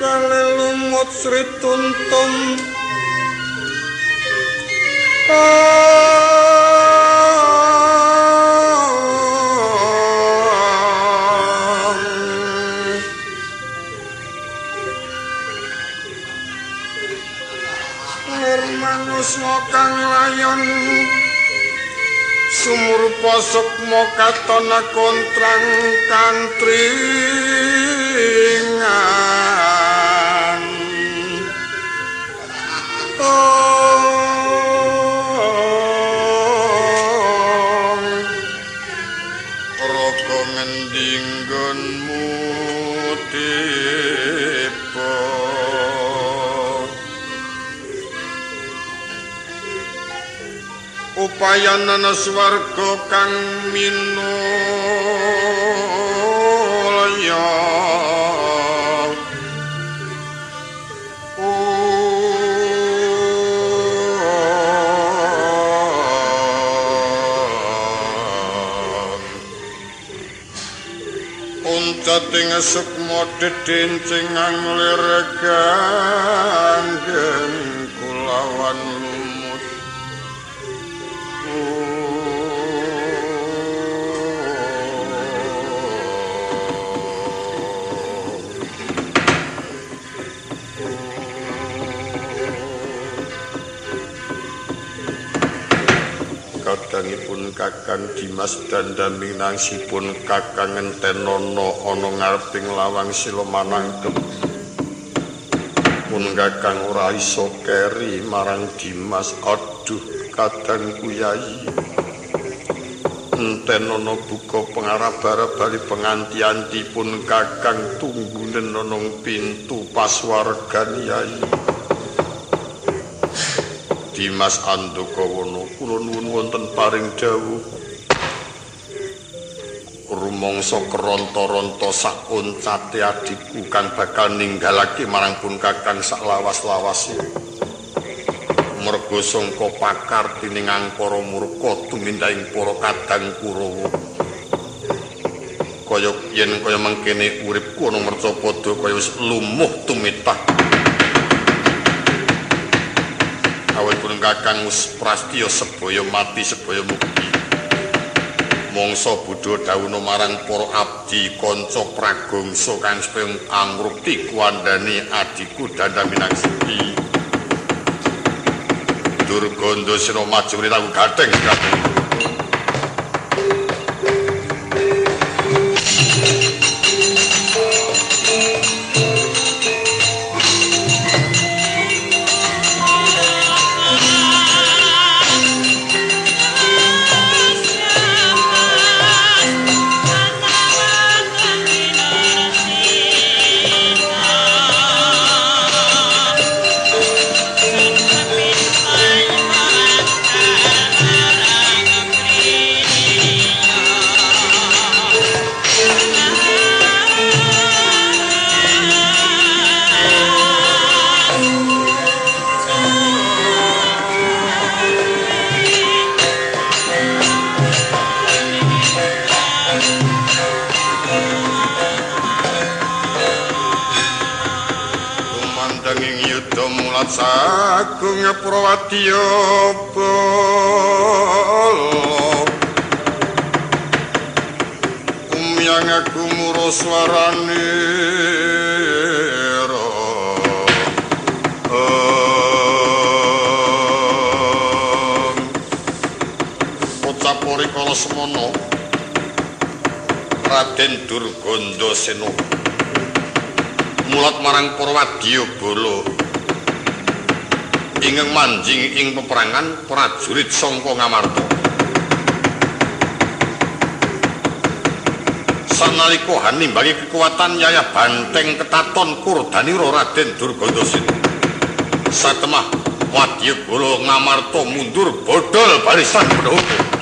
kale lumut Sri Tuntung Nurmanusma kang layon sumur posukma katona kontrang kantringan roko ngendi nggonmu tiba upayanana swarga kang minulya uncating sukma dedencing anglir ganggen kulawan lumut kadangipun Kakang Dimas Dandami nangsipun Kakang Entenono ana ngareping lawang sila manangkep pun Kakang ora iso keri marang Dimas aduh kadangku Yai Entenono buka pengarap-arap bali penganti-anti pun Kakang tunggunen nonong pintu paswargan Yai Dimas Andokawana kula nuwun wonten paring dawuh rumangsa keronta-ronta sak oncate adikku kang bakal ninggalake marang pun Kakang sak lawas-lawase merga sangka pakar tining angkara murka tumindahing para kadang Kurawa kaya yen kaya mangkene uripku ana Mercapada kaya wis lumuh tumitah awet pun Kakang wis prastya sebaya mati sebaya mukti mangsa Buddha dawuh marang para abdi kanca pragangsa kang supaya angrukti kuwandane adiku Dandami Nangsiti Durganda sira maju mritaku gatheng Sagung Prawadya bala umyang aku mura swarane pocapori kala semana Raden Durganda Sena mulat marang Prawadya bala ingkang manjing ing peperangan prajurit sangka Ngamarta. Sanalika hanimbangi kekuatan Yaya Banteng Ketaton Kurdanira Raden Durganda Sena. Satemah Wadyabala Ngamarta mundur bodol barisan pendhapa.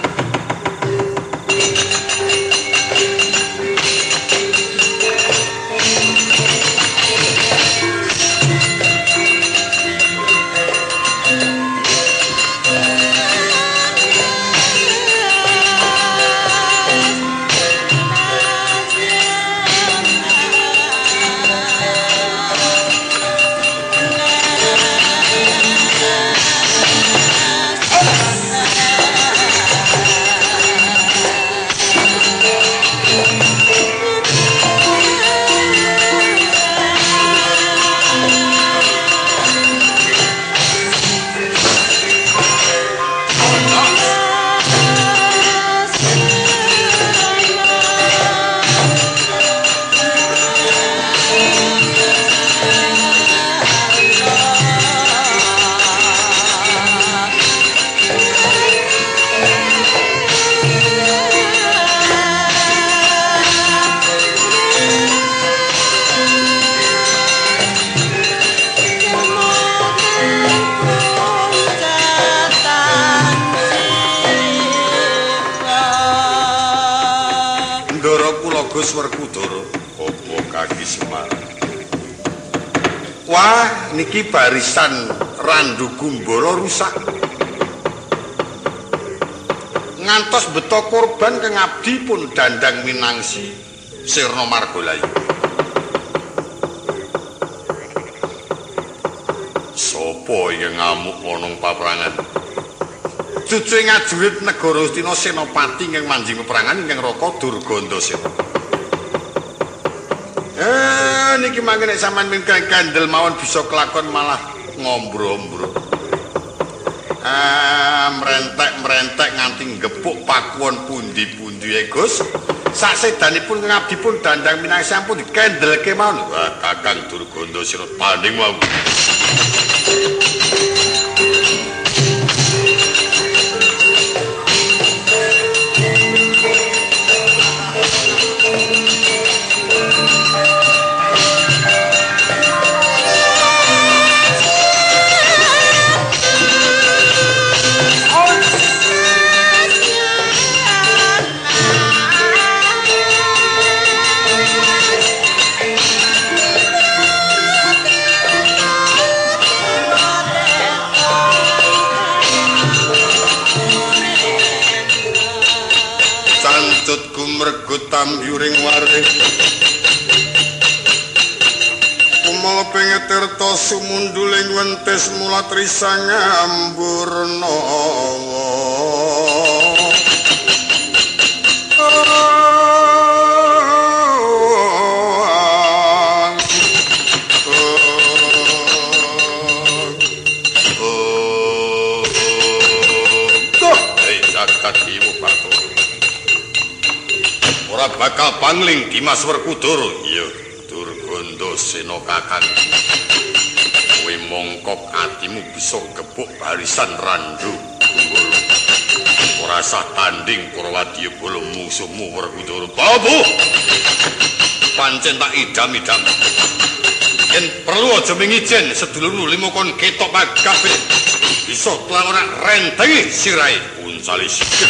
Werkudara. Apa Kaki Semar? Wah, niki barisan Randu Gumbara rusak. Ngantos beto korban kang abdi pun dandang minangsi Sirna Margalayu. Sopo yang ngamuk monong paprangan? Cucu ngajurit negara Astina Senopati ingkang manjing peperangan ingkang Raka Durgandasena. Niki mangke nek sampean mingkang kandel mawon bisa kelakon malah ngombro-ombro. Mrentek-mrentek nganti gepuk pakuwon pundi-pundi ya Gus. Sak sedanipun ngabdi pun dandang minangsi ampun dikendelke mawon. Wah, Kakang Durgandasena tanding mawon. Mregut tambyuring waring kumal pengetirta sumunduling wentes mulatri sangamburna bakal pangling Dimas Werkudara. Iya, Durgandasena Kakang. Kowe mongkok atimu bisa gebuk barisan Randu Gumbara. Ora sah tanding Prawadya bala musuhmu Werkudara. Babu. Pancen tak idam-idam. Yen perlu aja mingijen sedulurmu limokon ketok kabeh. Bisa ora rentengi sirahe uncali sikil.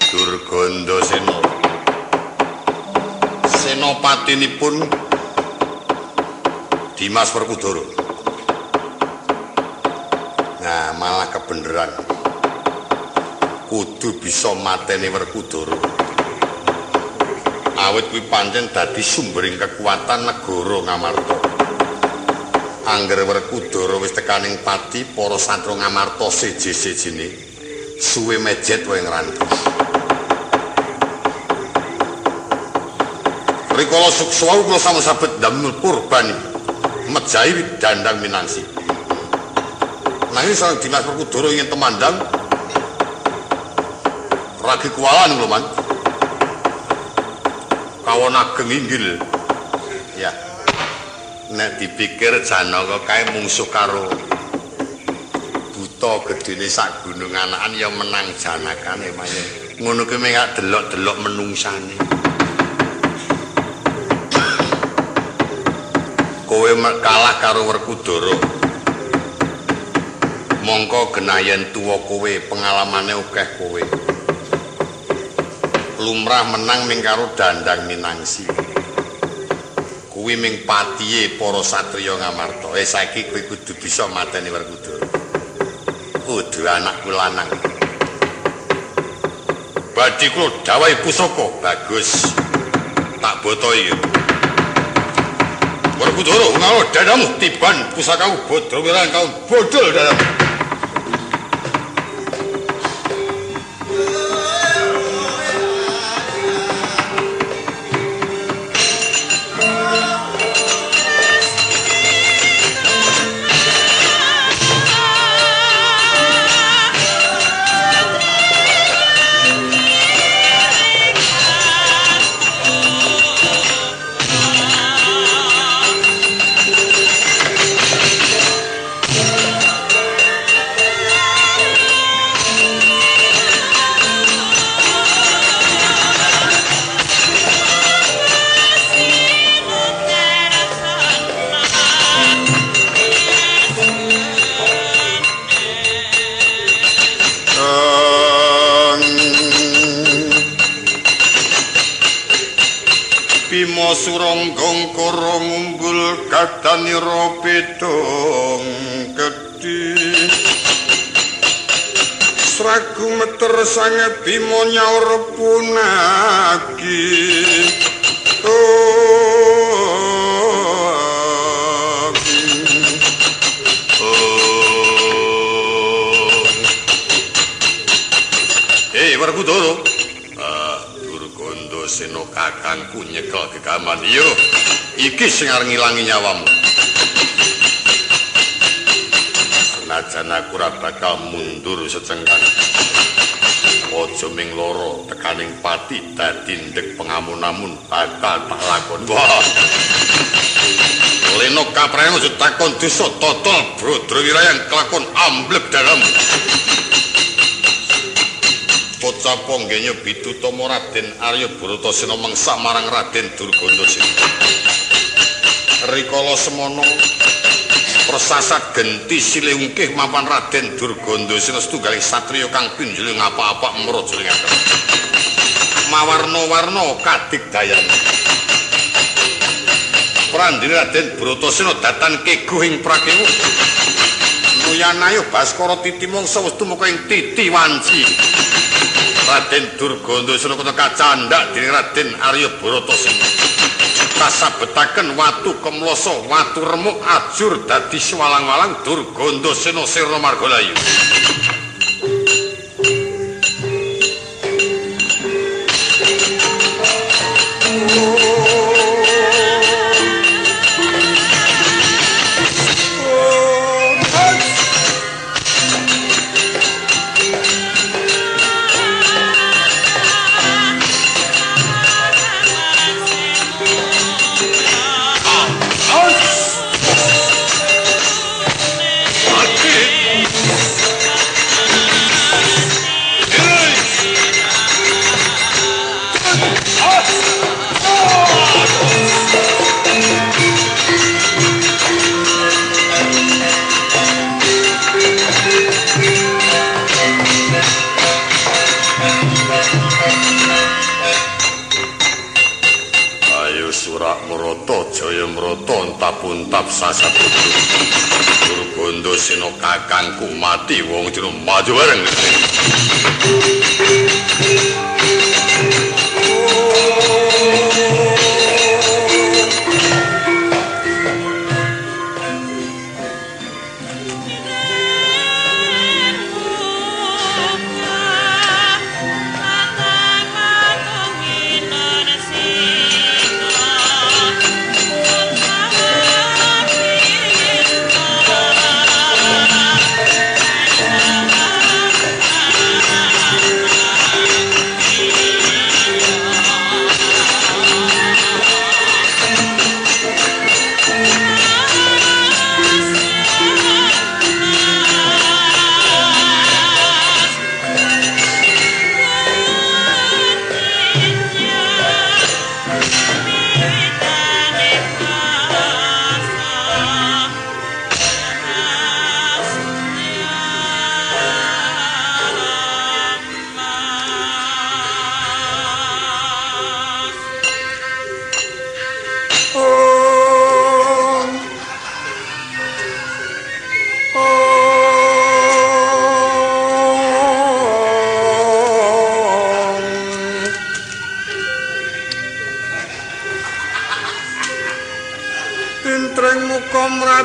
Durgandasena senopatinipun Dimas Werkudara. Nah, malah kebeneran kudu bisa mateni Werkudara. Awit kuwi pancen dadi sumbering kekuatan negara Ngamarta. Angger Werkudara wis tekaning pati, para santri Ngamarta seje-sejene suwe mejet wae ngrantu. Rikala sukswa kula sampun sabet damel purban mejahi dandang minangsi. Nanging sang Dimas Werkudara ingin temandang ragi kuwalan lho Man. Kawon ageng inggil. Ya. Nek dipikir Janaka kae mungsuh karo buta gedene sak gunung anakan ya menang Janakane maye. Ngono ki mengak delok-delok menungsane. Kowe kalah karo Werkudara. mongko genayen tuwa kowe pengalamane akeh kowe lumrah menang ming karo Dandang Minangsi kuwi ming patihe para satriya Ngamarta saiki kowe kudu bisa mateni Werkudara kudu anakku lanang badhe kula dawuhi pusaka bagus tak botohi Werkudara ngalo dadamu tiban pusakamu Badrawira kau bodol dadamu Suronggong koro ngumbul kadanira pedong gedhi Sragu meter sanget Bima nyaur punagi Werkudara Seno kakangku nyekel gegaman yo iki sing arep ngilangi nyawamu senajan aku ora bakal mundur secengkang aja ming loro tekaning pati dadi ndek pengamun-amun bakal tak lakoni wah leno kaprene aja takon dosa totol Badrawira yang kelakon ambleb dalam bocah ponggenya Bidutama Raden Arya Bratasena mangsa marang Raden Durgandasena. Rikala semono persasat genti silih ungkih mapan Raden Durgandasena setunggaling satriya kang pinjul ngapa-apa mrajalingaken. Mawarna-warna kadigdayane. Prandini Raden Bratasena datan keguh ing prakewa. Nuyanayo Baskara Titi mangsa wis tumeka ing titi wanci. Raden Durgandasena kota kacandhak dening Raden Arya Bratasena. Kasabetaken watu kemloso, watu remuk ajur dadi swalang-walang Durgandasena sirna margalayu. Puntap sasaputu Durgandasena kakangku mati wong jero maju bareng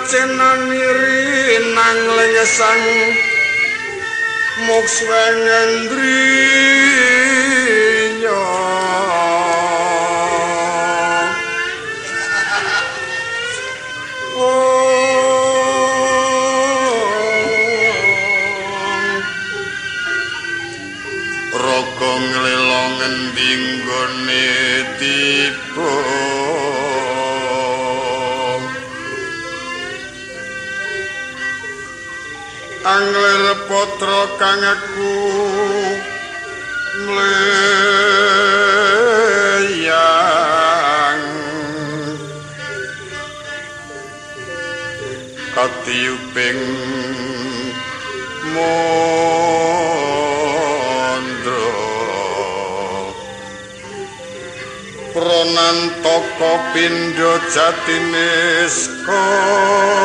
cenaniri nang lengesang mokswengendrinya raga nglelo ngendi nggone tiba angler potra kang aku mleyang katiuping mondro pranantaka pindha jatine skara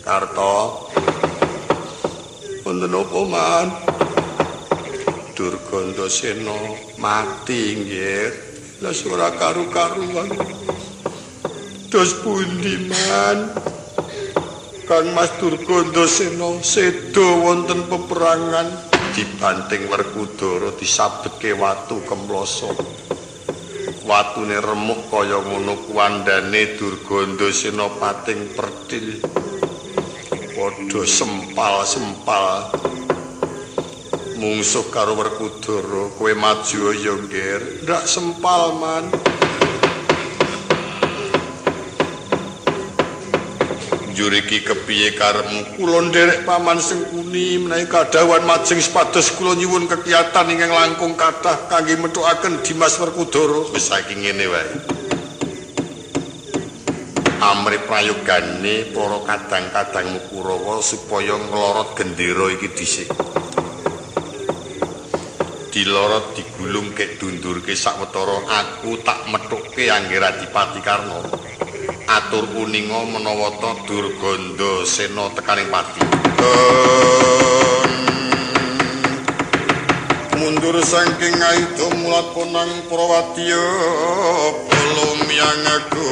Karto wonten apa man Durgandasena mati nggih lha ora karu-karuan dos pundi man Kang Mas Durgandasena seda wonten peperangan dibanting Werkudara disabetke watu kemloso watune remuk kaya ngono kuwandane Durgandasena pating pertil padha sempal-sempal mungsuh karo Werkudara kowe maju ya nggir ndak sempal man juriki kepiye karepmu kula nderek paman Sengkuni menawi kadhawan majeng sepados kula nyuwun kekiyatan ingkang langkung kathah kangge methukaken Dimas Werkudara wis saiki ngene wae amri prayogane para kadang-kadangmu Kurawa supaya nglorot gendera iki dhisik dilorot digulungke dundurke sawetara aku tak methukke Angger Adipati Karna atur kuninga menawa ta Durgandasena tekaning pati mundur saking aida mulat ponang Prawadya pelumyang aku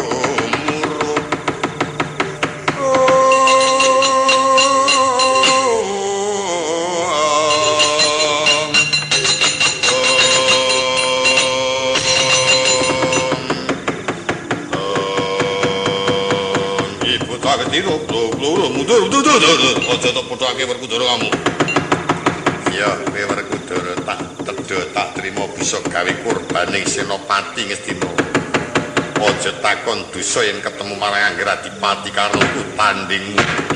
mundur aja tak pothake Werkudara kamu iya kowe Werkudara tak tedha tak trima bisa gawe kurbaning Senopati Ngastina aja takon dosa yen ketemu marang Angger Adipati Karna ku tandingmu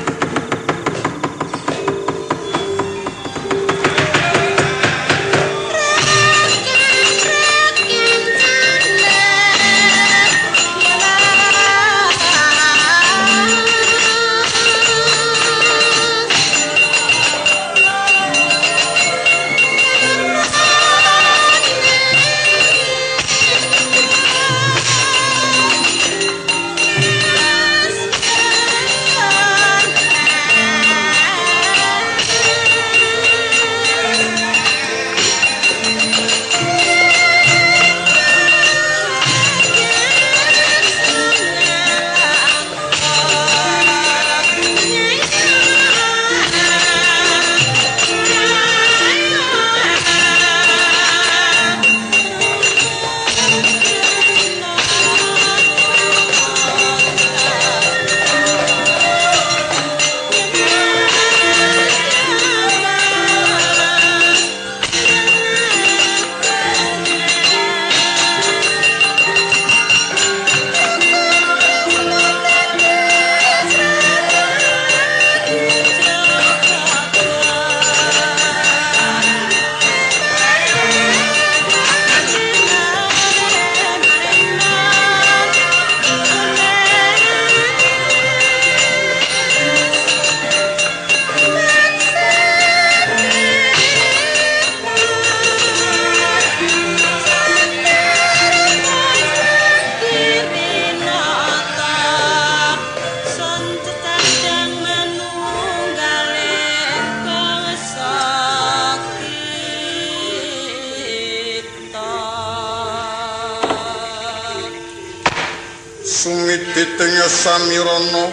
Sumiti tengah Samirana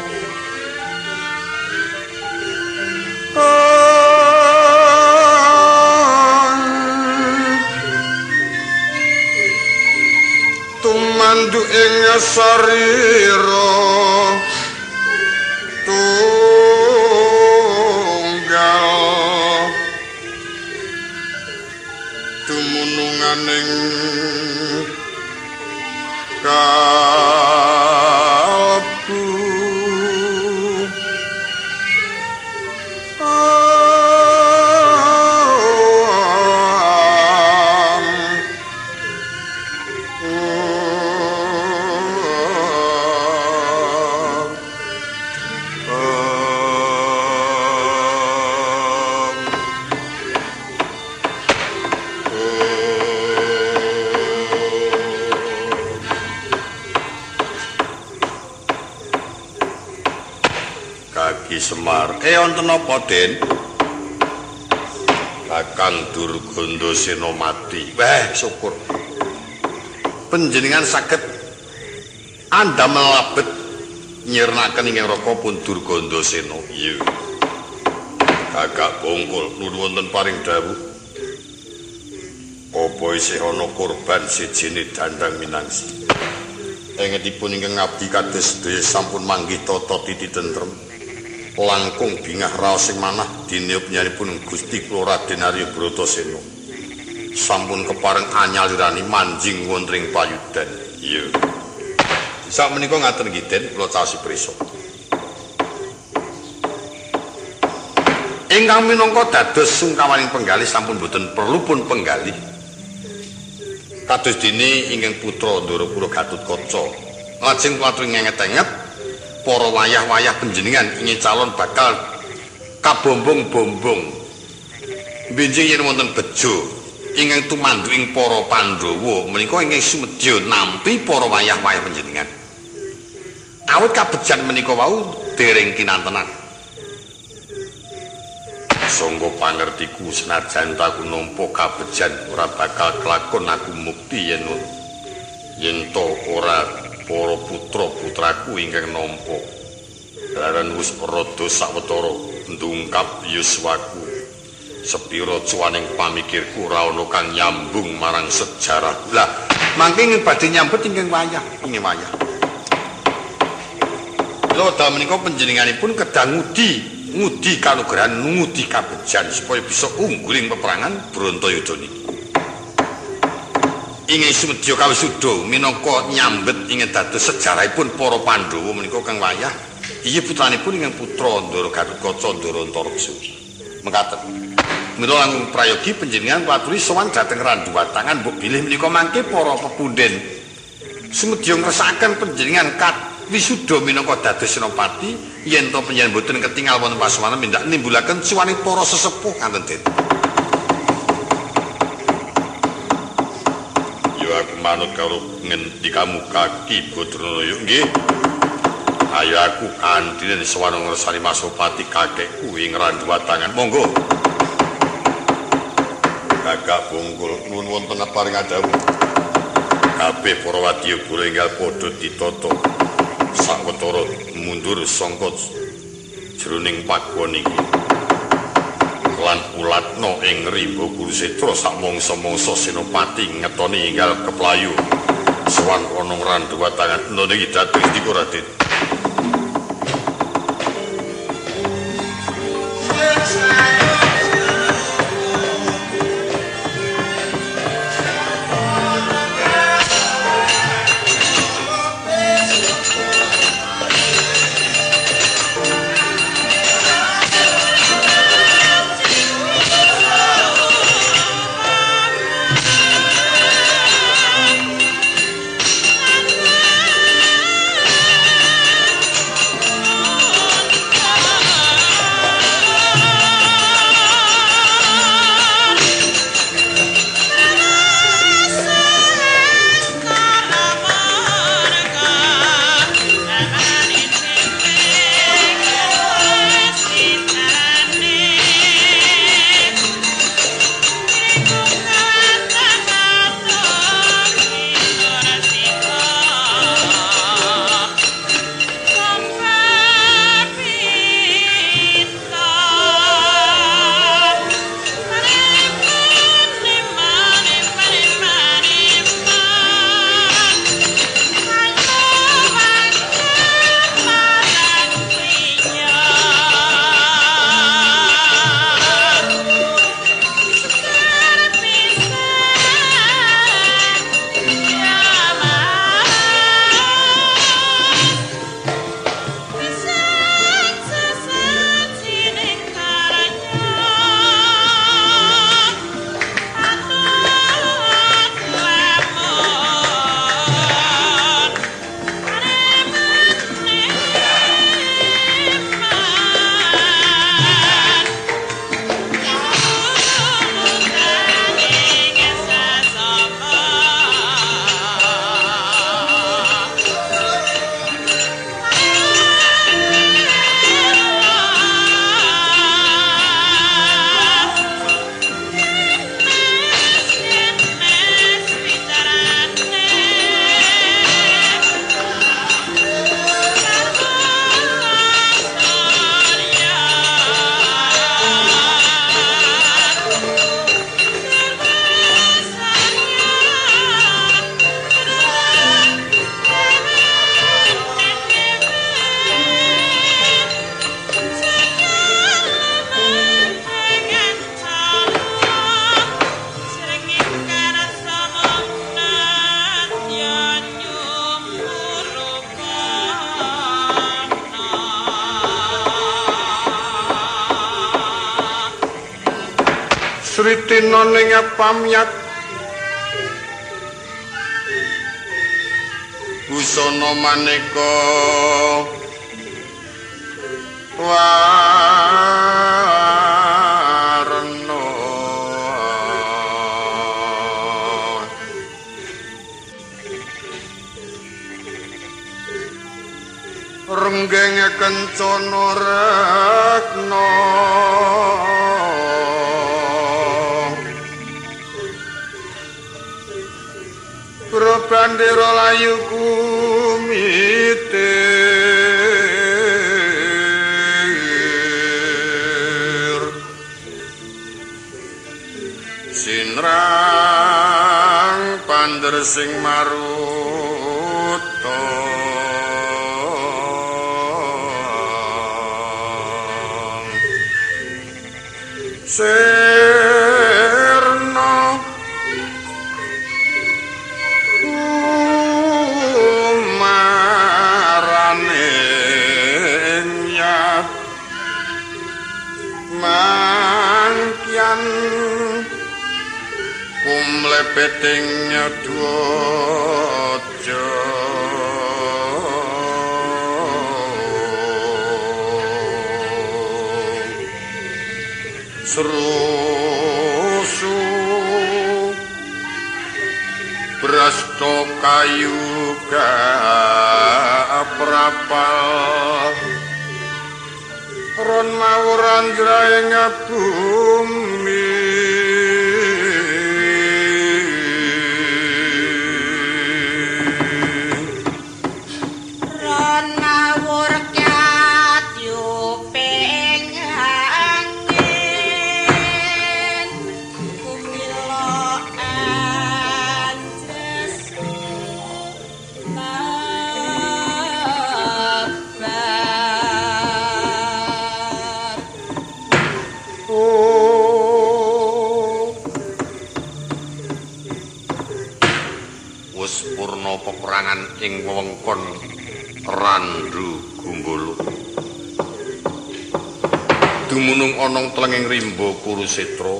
tumandu ing sarira tunggal tumununganing kalbu Semar, wonten apa, Den? Kakang Durganda Senopati. Wah, syukur. Panjenengan saged andamel labet nyirnaken ing Raka pun Durganda Sena. Iya. Kakak Bongkol nuwun wonten paring dawuh. Apa isih ana korban sijine Dandang Minangsi? Engedipun ingkang ngabdi kados sedaya sampun manggih tata titi tentrem. Langkung bingah raos sing manah diniup nyanipun Gusti Kula Raden Arya Bratasena. Sampun kepareng anyalirani manjing wonten ing payudan. Iya. Sak menika ngaten nggih Den, kula caosi prisa. Ingkang minangka dados sungkawaning penggalih sampun boten perlu pun penggalih. Kados dene ingkang putra Ndarawura Gatotkaca. Lajeng kulatring ngenget-enget para wayah-wayah panjenengan ingin calon bakal kabombong-bombong benjing yen wonten bejo ingkang tumandu ing para Pandhawa menika ingkang sumedya nampi para wayah-wayah panjenengan awit kabejan menika wau dereng kinantenan sangga pangertiku senajan taku nampa kabejan ora bakal kelakon aku mukti yen to ora para putra-putraku ingkang nampa laran wis rada sawetara ndungkap yuswaku sepira cuaning pamikirku ora ana kang nyambung marang sejarah lah mangke ing badhe nyambut ingkang wayah lho ta menika panjenenganipun kedah ngudi kanugrahan ngudi kabejan supaya bisa ungguling peperangan Bratayuda niki ingin sumedya kawisuda minangka nyambet ingin dados sejarahipun para Pandhawa menika kang wayah iya putranipun ingkang putra Ndara Gatotkaca Ndara Antareksa mekaten mila langkung prayogi panjenengan kuaturi sowan dhateng Randuwatangan mbok bilih menika mangke para pepunden sumedya ngresakaken panjenengan wisuda minangka dados senopati yen to panjenengan boten ketingal wonten pasuwanen mindak nimbulaken suwaning para sesepuh kanten Den. Manut karo ngendikamu Kaki Badranaya nggih. Ayo aku kandhine sawana ngresani Masopati kakekku ing Randuwatangan. Monggo. Kakak Bongkol nuwun wonten paring adhawuh. Kabeh para wadyabala enggal padha ditata sawetara mundur sangka jroning pagon iki. Lan ulatna ing rimba Kurusetra sak mangsa-mangsa Senopati ngetoni enggal keplayu sowan ana Randuwatangan niki dados dika Raden. Sritina ning pamyat busana maneka warna renggeng kencana rekna Bandera layu kumitir sinrang pander sing maruta Kumlepeting dwaja Srusu Brasta kayu prapal Ron mawuran jraing bumi peperangan ing wewengkon Randhu Gumbala dumunung ana tlenging rimba Kurusetra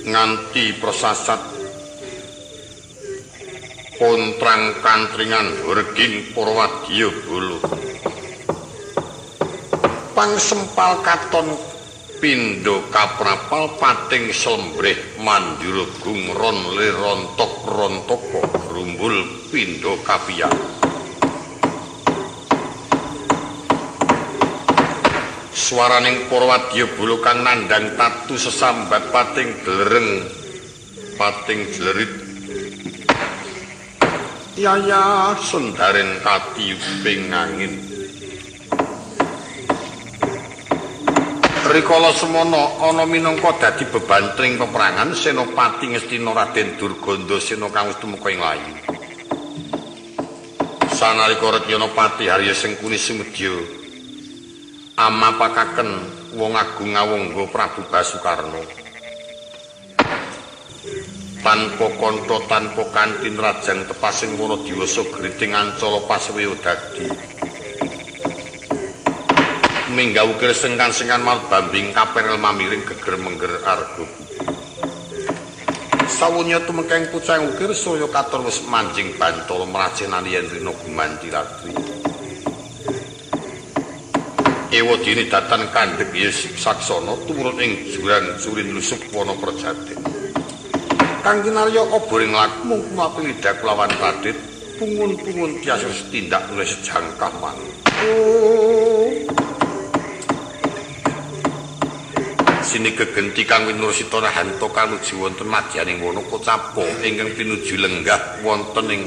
nganti persasat kontrang kantringan werging para wadyabala pangsempal katon pindha kaprapal pating slembreh mandura gungron lerontok rontoko rumbul pindha kapiyak swaraning para wadyabala kang nandhang tatu sesambat pating dlereng pating jlerit yaya sendaren katiuping angin rikala semana ana minangka dadi bebantring peperangan Senopati Ngastina Raden Durgandasena kang wis tumeka ing layu. Sanalika Retyanapati Harya Sengkuni Sumedya amapakaken wong agung ngawangga Prabu Basukarna. Tanpa kantha tanpa kanthi rajang tepasing wana diwasa griting ancala pasweya dadi. Minggah ukir sengkan-sengkan mal bambing kaperel mamiring geger mengger arga. Sawunya tumekeng pucang ukir saya katur wis manjing bantala mracenani yen rina gumanti ratri. Ewa dini datan kandhek Yesip Saksana tumurun ing jurang surin lusuk wana perjaten. Kang kinarya oboring lakmung kumapilidak lawan Radit pungun-pungun tiasa tindak nulis sejangkah man. Sini gegenti kang winursita rahanto kanuju wonten madyaning wana Kacapo ingkang pinuju lenggah wonten ing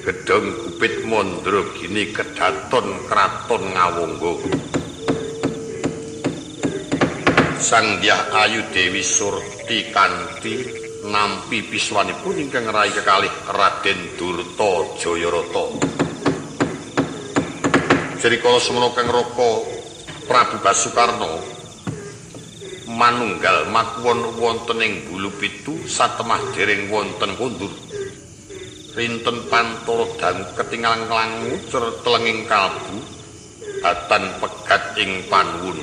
gedhong Kupit Mandragini kedaton kraton Ngawangga. Sang Dyah Ayu Dewi Surti kanthi nampi piswanipun ingkang rai kekalih Raden Durta Jayarata. Jerikala semana kang raka Prabu Basukarna manunggal makwon wonten ing Bulupitu satemah dereng wonten kondur rinten pantara dan ketingal nglangu telenging kalbu datan pegat ing panwun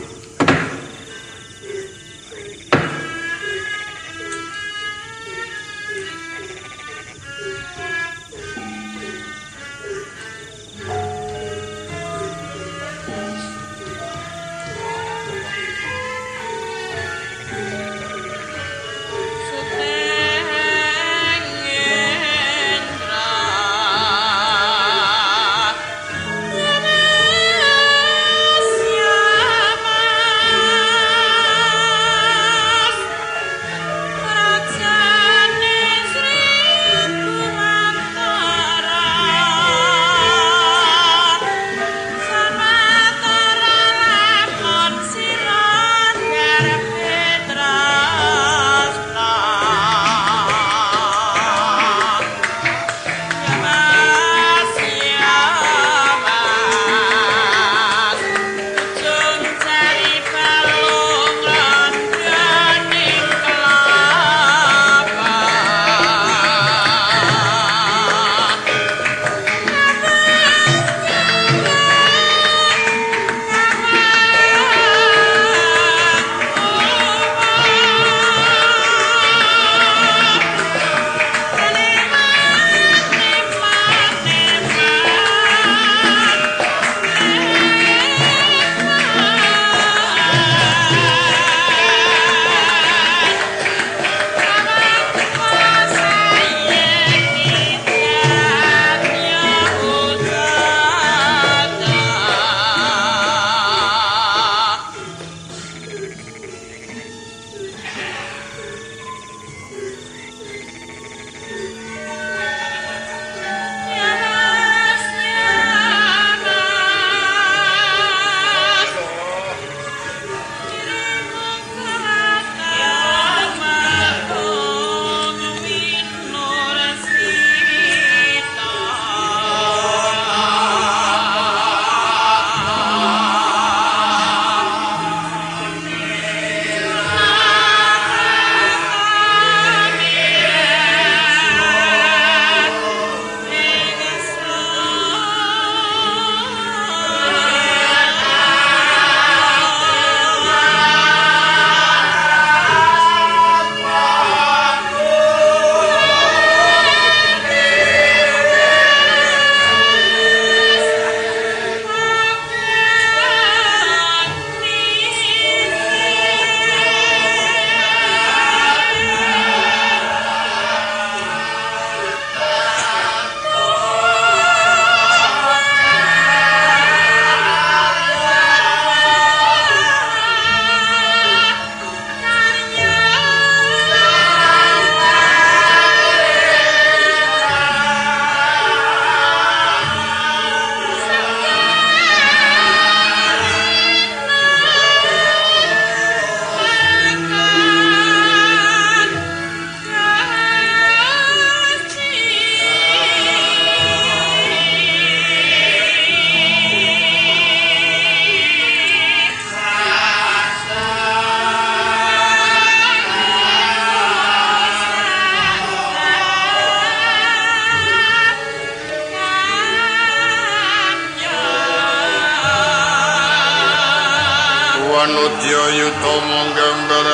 tomo gambar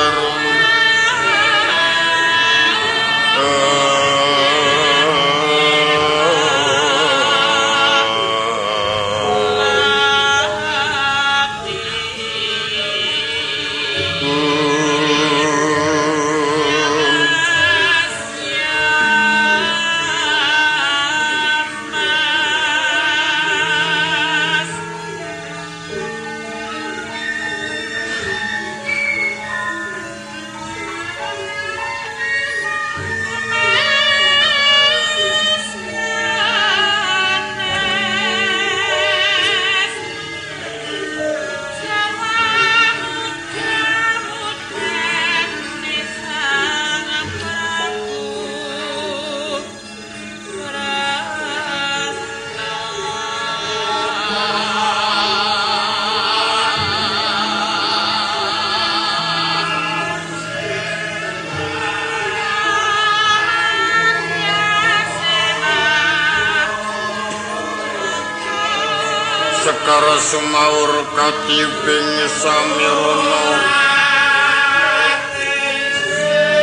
Sekar sumaur katibing samirana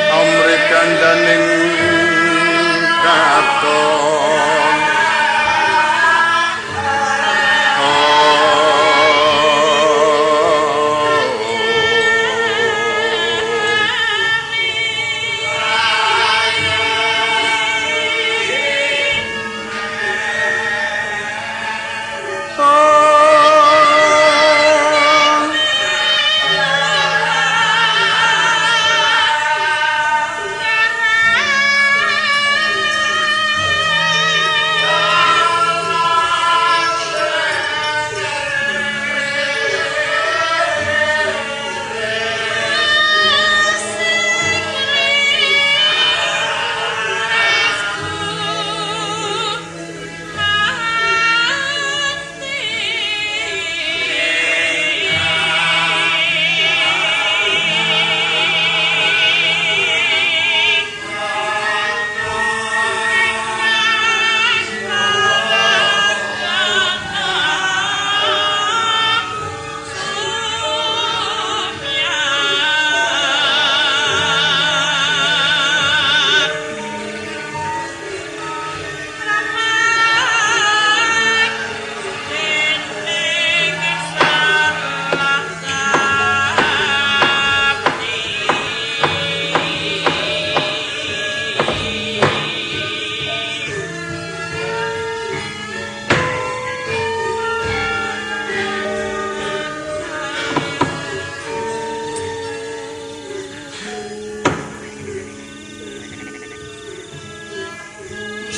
amrikandaning katon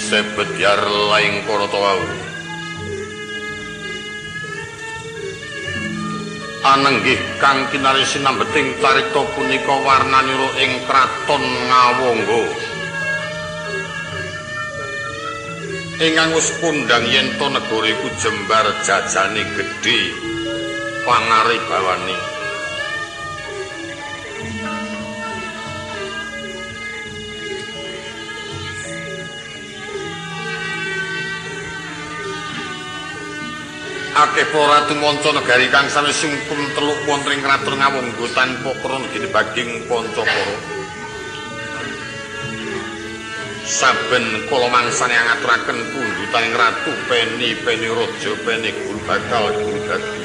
sebedyar laing para tawau anenggih kang kinari sinambeting carita punika warnanira ing kraton Ngawangga ingkang wis kondhang yen to negara iku jembar jajane gedhe pangaribawani akeh para ratu manca negari kang sami sungkum teluk wonten ing kraton Ngawangga tanpa krana ginebaging Pancapara. Saben kala mangsane ngaturaken pundhutaning ratu Peni raja Peni guru bakal guru dadi.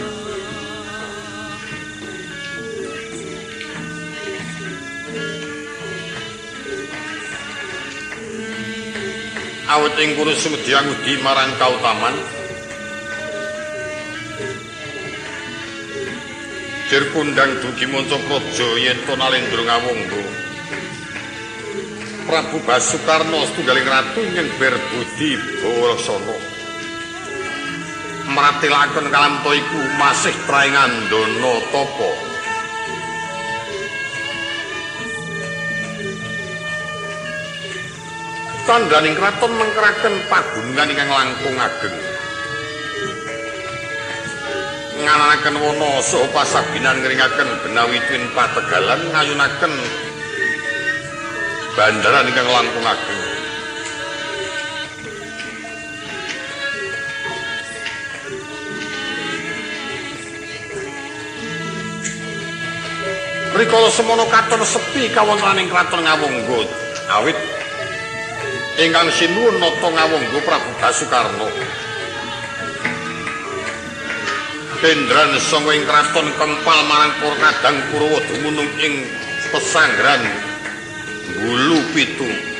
Awit ing kono sumedya ngudi marang kautaman Dir kundang dugi manca praja yen to Nalendra Ngawangga. Prabu Basukarna setunggaling ratu ingkang berbudi Balasana. Mratelaken kalamta iku masih traingandana tapa. Tandhaning kraton mengkeraken pagunungan ingkang langkung ageng. Nganakaken wana saha pasabinan ngringaken benawi twin pategalan ngayunaken bandaran ingkang langkung ageng. rikala semono katon sepi kawontenaning kraton Ngawungga awit ingkang sinuwun nata Ngawungga Prabu Basukarna Kendran sanga ing kraton Kempal marang para kadang Kurawa dumunung ing pesanggrahan Bulu Pitu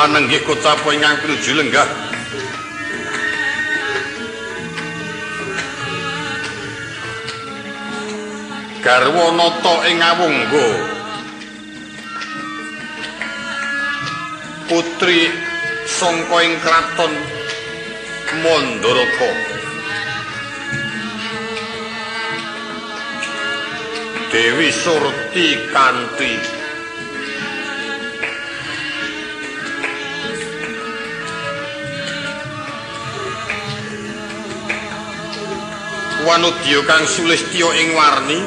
anenggih kocapa ingkang pinuju lenggah garwa nata ing Ngawungga putri sangka ing kraton Mandaraka Dewi Surti Kanthi Wanudya kang sulistya ing warni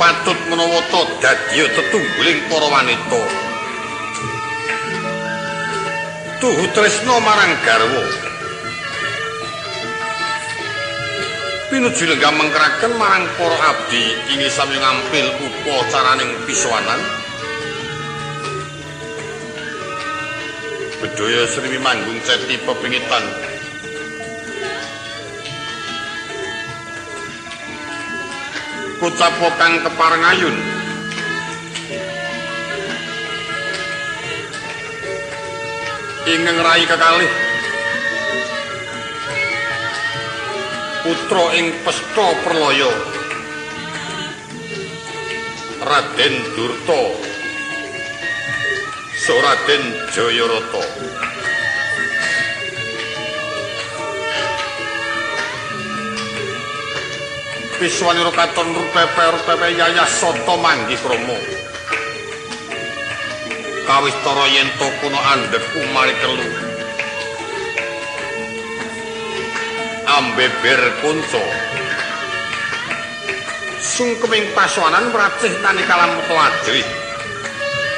patut menawa ta dadya tetungguling para wanita tuhu tresna marang garwa pinuju lenggah mengkeraken marang para abdi inggih sami ngampil upacaraning pisowanan bedhaya sriwi manggung ceti pepingitan kocapa kang kepareng ayun ingkang rai kekalih putra ing pesta perlaya Raden Durta Raden Jayarata Piswanira katon rupepe yayah sata manggih krama kawistara yen to kuna andhek umari telu ambeber kunca sungkeming pasowanan pracih tanikala muto ajrih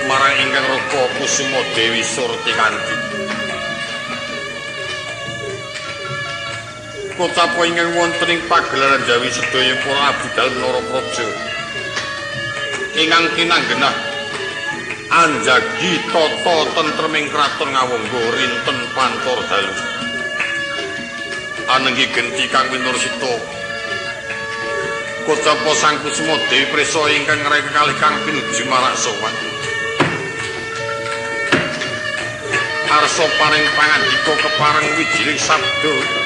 marang ingkang rupa Kusuma Dewi Surti Kanthi kocapa ingkang wonten ing pagelaran Jawi sedaya para abdi dalem Narapraja ingkang kinanggenah anjagi tata tentreming kraton Ngawungga rinten pantor dalu anenggih genti kang winursita kocapa Sang Kusuma Dewi Prisa ingkang ngrai kekalih kang pinuju marak sowan arsa paring pangandika kepareng wijining sabda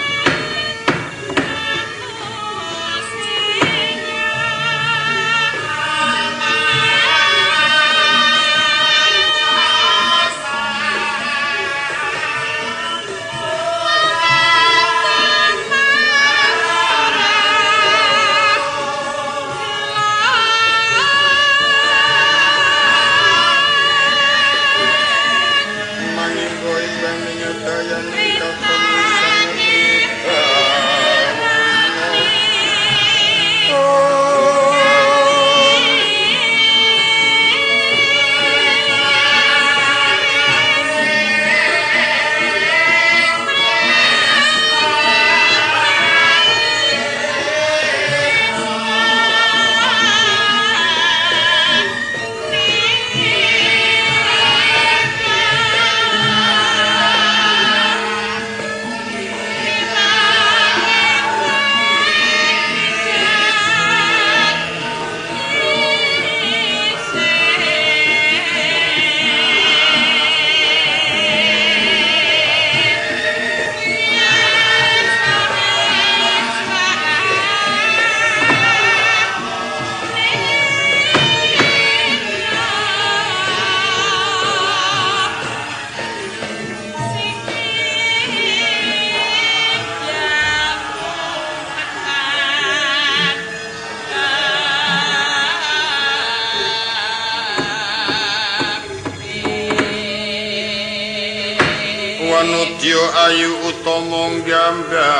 Wanudya ayu utama gambararung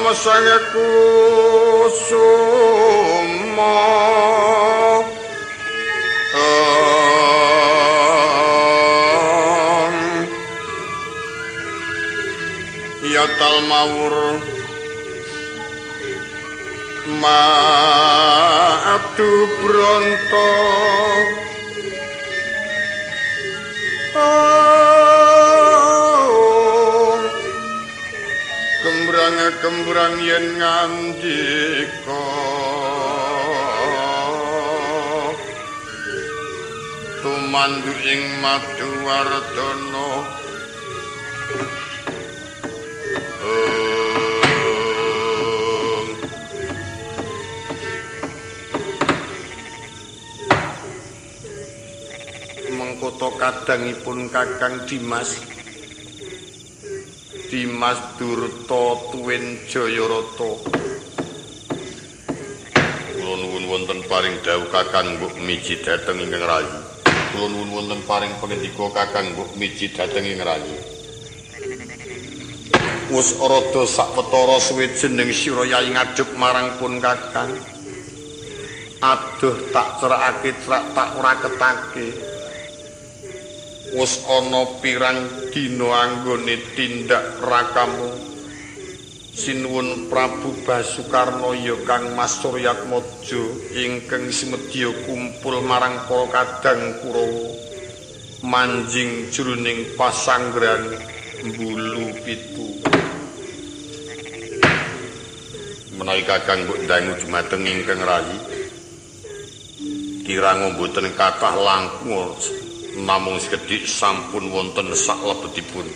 mesang kusuma ya talmawur maatu bronto gembrang yen ngandika tumandu ing Maduwardana mengkoto kadangipun Kakang Dimas Durta Tuwin Jayarata. Kula nuwun wonten paring dawuh Kakang mbok miji dhateng ingkang rayi. Kula nuwun wonten paring pangendika Kakang mbok miji dhateng ingkang rayi. Wis rada sawetara suwe jeneng sira Yayi ngadhep marang pun Kakang. Aduh tak cerakake tak ora ketake. Wis ana pirang dina anggone tindak rakamu sinuwun Prabu Basukarna ya Kang Mas Suryatmaja ingkang semedya kumpul marang para kadang Kurawa manjing jroning pasanggrahan Bulu Pitu. Menawi Kakang mbok dangu dumateng ingkang rayi kirang mboten kathah langkung namung sekedhik sampun wonten saklebetipun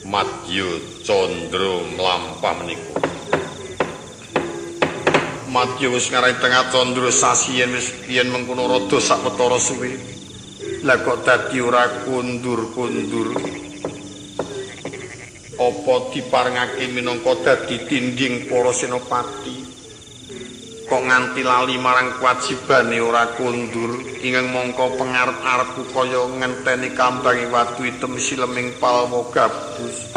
Madya Candra mlampah menika. Madya wis ngarani tengah candra sasi yen mengkono rada sawetara suwe. Lah kok dadi ora kundur-kundur. Apa diparengake minangka dadi tindhing para senopati? Kok nganti lali marang kewajibane ora kundur ingkang mongko pengarep-arepku kaya ngenteni kambangi watu item sileming palma gabus.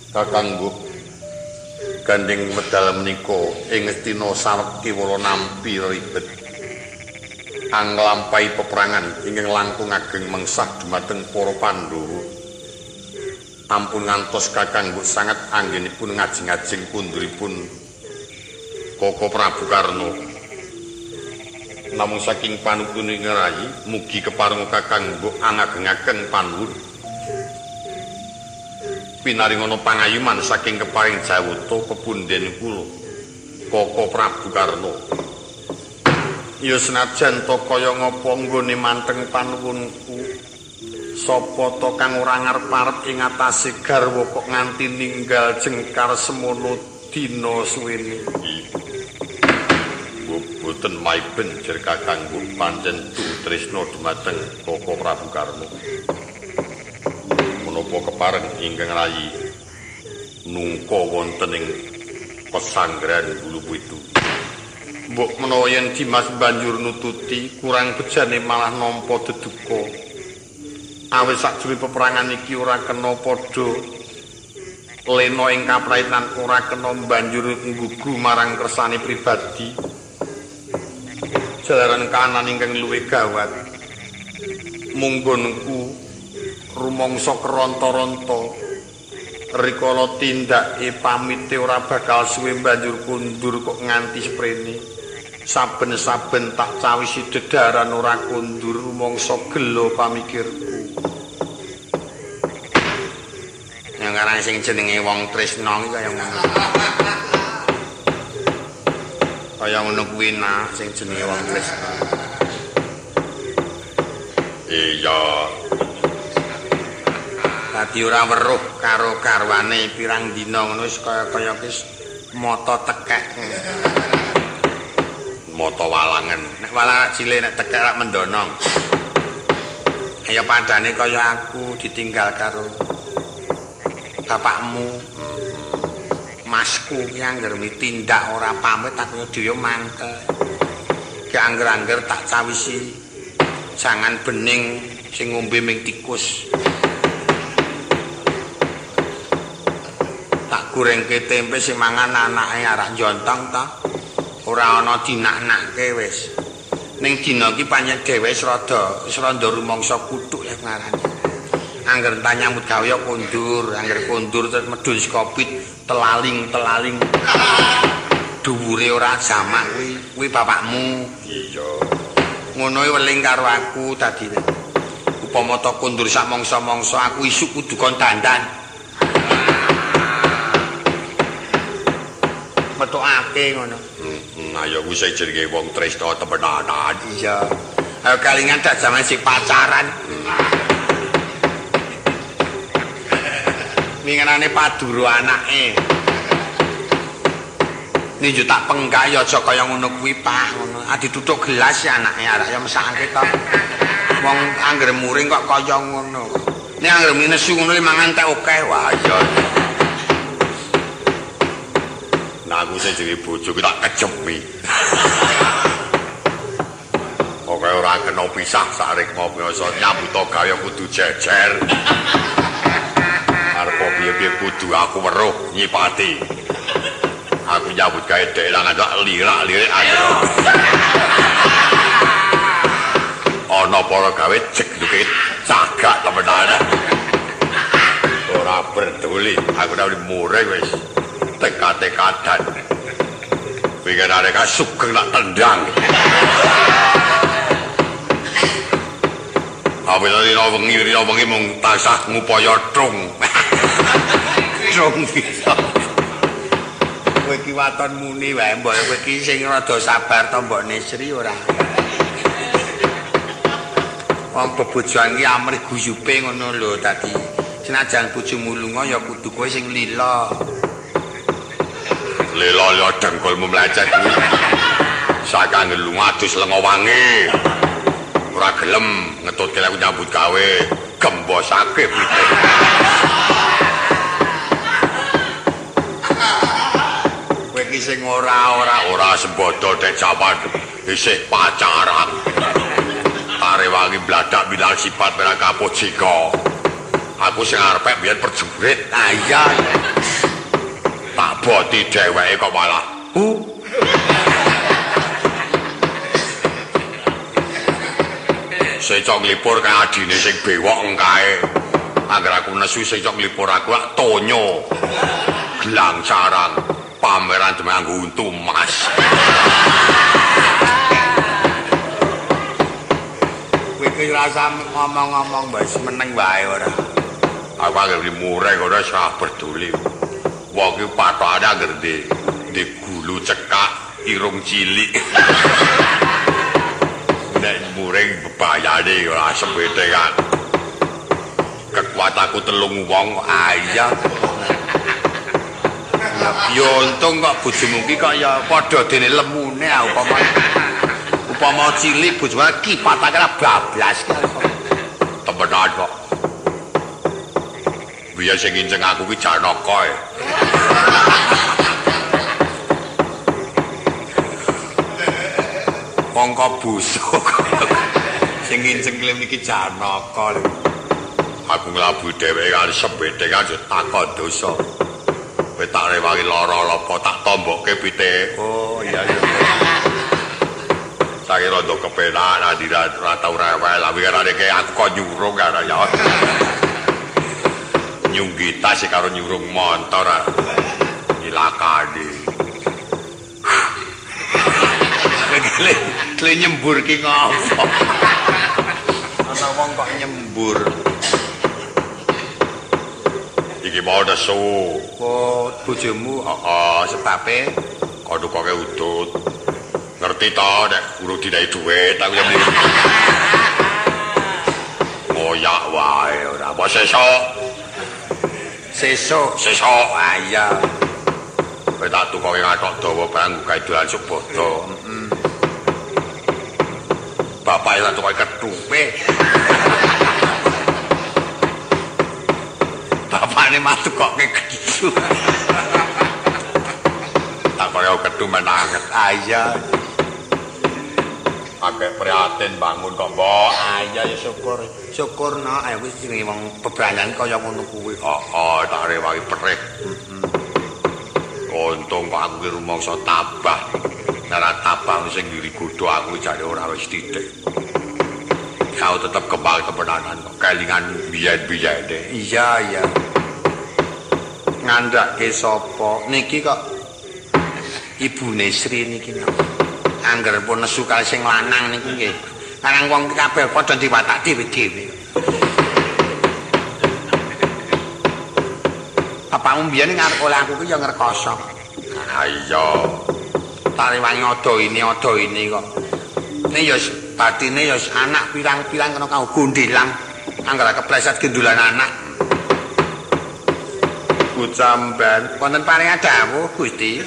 Kakang Mbok gandeng medal menika ing Ngastina Sawekti wala nampi ribet anglampahi peperangan ingkang langkung ageng mengsah dumateng para Pandhawa. Ampun ngantos Kakang Mbok sanget anggenipun ngajeng-ajeng kunduripun Koko Prabu Karna. Namung saking panukuning rayi mugi kepareng Kakang Mbok angagengaken panuwun pinaringana pangayuman saking keparing jawata pepunden kula Koko Prabu Karna. Ya senajan to kaya ngapa nggone manteng panuwunku sapa to kang ora ngarep-arep ing atase garwa kok nganti ninggal jengkar semono dina suwene. Boten maiben jer Kakang Mbok pancen tresna dumateng Koko Prabu Karna. Menapa kepareng ingkang rayi nungka wonten ing pesanggrahan Bulu Pitu. Mbok menawa yen Dimas banjur nututi kurang bejane malah nampa deduka. Awit sakjroning peperangan iki ora kena padha lena ing kapraitan ora kena banjur nggugu marang kersane pribadi. Jalaran kanan ingkang luwih gawat munggonku rumangsa keronta-ronta rikala tindake pamite ora bakal suwe banjur kundur kok nganti sprene saben-saben tak cawisi dedaran ora kundur rumangsa gelo pamikirku yang ngarang sing jenenge wong tresna iki kaya ngono. Kaya ngono kuwi nah sing jenenge wong tresna. Iya. Dadi ora weruh karo garwane pirang dina ngono wis kaya wis mata tekek. Mata walangan. Nek walang cilik nek tekek rak mendonong. Ya padane kaya aku ditinggal karo bapakmu. Masku ki angger tindak ora pamit aku dhewe mangkel. Ki angger-angger tak cawisi jangan bening sing ngombe ming tikus. gorengke tempe sing mangan anake arak njontong to. Ora ana dinak-nakke wis. Ning dina iki pancen dhewe wis rada rumangsa kuthuk ya ngarane. Angger entah nyambut gawe ya kondur, angger kondur terus medhun skopit telaling-telaling. Dhuwure ora jamak kuwi bapakmu. Iya. Ngono weling karo aku dadine. Upama ta kondur sak mangsa-mangsa aku isuk kudu kon dandan. Metokake ngono. Ayo kuwi sing jenenge wong tresna temenanan. Iya. Ayo kalingan dak jaman sing pacaran. Mingenane paduro anake. Ninjo tak penggak ya aja kaya ngono kuwi Pak, ngono. Dituthuk gelas ya anake arek ya mesake to. Wong anggere muring kok kaya ngono. Nek anggere nesu ngono mangan teh akeh wah iya. Nah aku sing jenenge bojoku tak kejemi. Oke ora kena pisah sarik ngopi iso nyambut gawe kudu jejer. Arep piye-piye kudu aku weruh nyipati. Aku nyambut gawe dhek lan ada lirak-lirik aku. Ana para gawe jegluke cagak temenan. Ora peduli, aku nek muring wis tekad-tekadan. Pikir arek sugeng tak tendang. Apabila wengi mung tasah ngupaya trung. Trung bisa. Kowe iki waton muni wae mbok kowe iki sing rada sabar to mbok Nesri ora. Wong bebojoan iki amrih guyupe ngono lho dadi senajan bojomu lunga ya kudu kowe sing lila. Lila ya dengkulmu mlecet kuwi. Sakang lunga adus lenga wangi. Ora gelem ngetutke aku nyambut gawe gembosake pite. Kowe iki sing ora sembodo dek jaman isih pacaran. Arewangi bladak bilal sifat merah kaput jika. Aku sing arepe biyen perjurit. Iya. Tak boti dheweke kok malah. Secok nglipur kaya adine sing bewok engkae. Angger aku nesu secok nglipur aku lak tonyo. Gelang sarang pameran demanggo untu emas. Kowe iki rasa ngomong-ngomong wis meneng wae ora. Aku angger mureng ora sak peduli. Wong iki patokane angger di gulu cekak irung cilik. Nek muring bebayane ora sepete kan. Kekuatanku telung wong ayah. Ya untung kok bojomu iki kaya padha dene lemune upama cilik bojomu iki patake ra bablas temenan kok. Biyen sing nginceng aku ki Janaka. Mongko busuk. Sing nginceng klem iki Janaka lho. Aku nglabu dheweke karo sembete kan takon dosa. Kowe tak rewangi lara apa tak tombokke pite. Oh iya iya. Saiki rada kepenak adira ora tau rewel lha wingi aku kok nyurung karo ya. Nyunggi tas karo nyurung motor. Ilakane. Le nyembur ki ngopo? Ana wong kok nyembur. Iki mau nesu. Oh, bojomu? Heeh, sebabe kodukoke udut. Ngerti to nek urung dinaik dhuwit aku yen ngoyak wae ora apa sesuk. Sesuk. Ah iya. Kowe tak tukoke ngathok dawa barang gawe dolan Subada. Bapak lan tukoke ketupe. Bapakne matu kok kedu. Tak kaya kedu menanget. Iya. Agak prihatin bangun kok, Mbok. Iya ya syukur. Syukurno ayo wis jenenge wong bebrayan kaya ngono kuwi. Tak rewangi perih. gontong kok aku ki rumangsa tabah. Nara tabah sing ngiri godho aku jare ora wis titik. Kau tetep kebal kebenaran kok kelingan biyen-biyen deh. Iya. Ngandhake sapa? Niki kok Ibune Sri niki. Angger pun nesu kali sing lanang niki nggih. Karang wong kabeh padha diwatak dhewe-dhewe. Bapakmu mbiyen ngarep oleh aku ki ya ngrekoso. Ah iya. Tarewangi ada ini kok. Ini ya batine ya anak pirang-pirang kena kau gondelang. Angger kepleset gendulan anak. Kucamban wonten paring dawuh Gusti.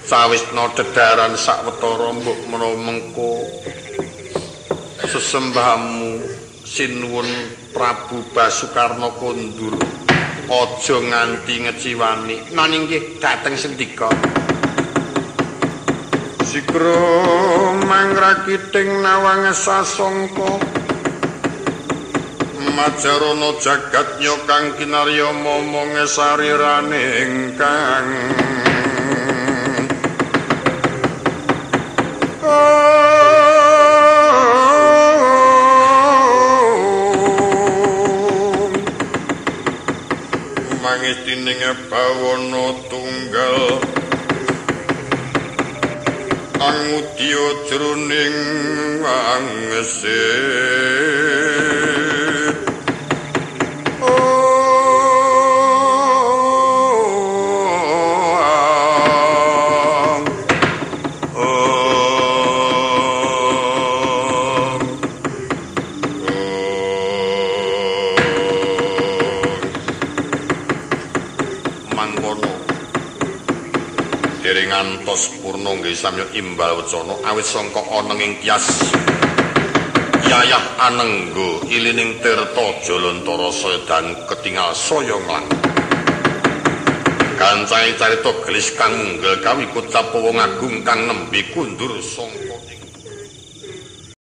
Sawisna dedaran sawetara mbok menawa mengko sesembahmu sinuwun Prabu Basukarna kondur aja nganti ngeciwani nanging nggih dhateng sendika sikra mangrakiting nawang sasangka majarana jagatnya kang kinarya momong sarirane ingkang mangestining bawana tunggal angudya jroning wangsit ngantos purna nggih samya imbal wacana awit sangka ana ing tias yayah anengga ilining tirta jalantara sedan ketingal saya nglang kancane carita gelis kang munggal kawikut sapa wong agung kang nembe kundur sangka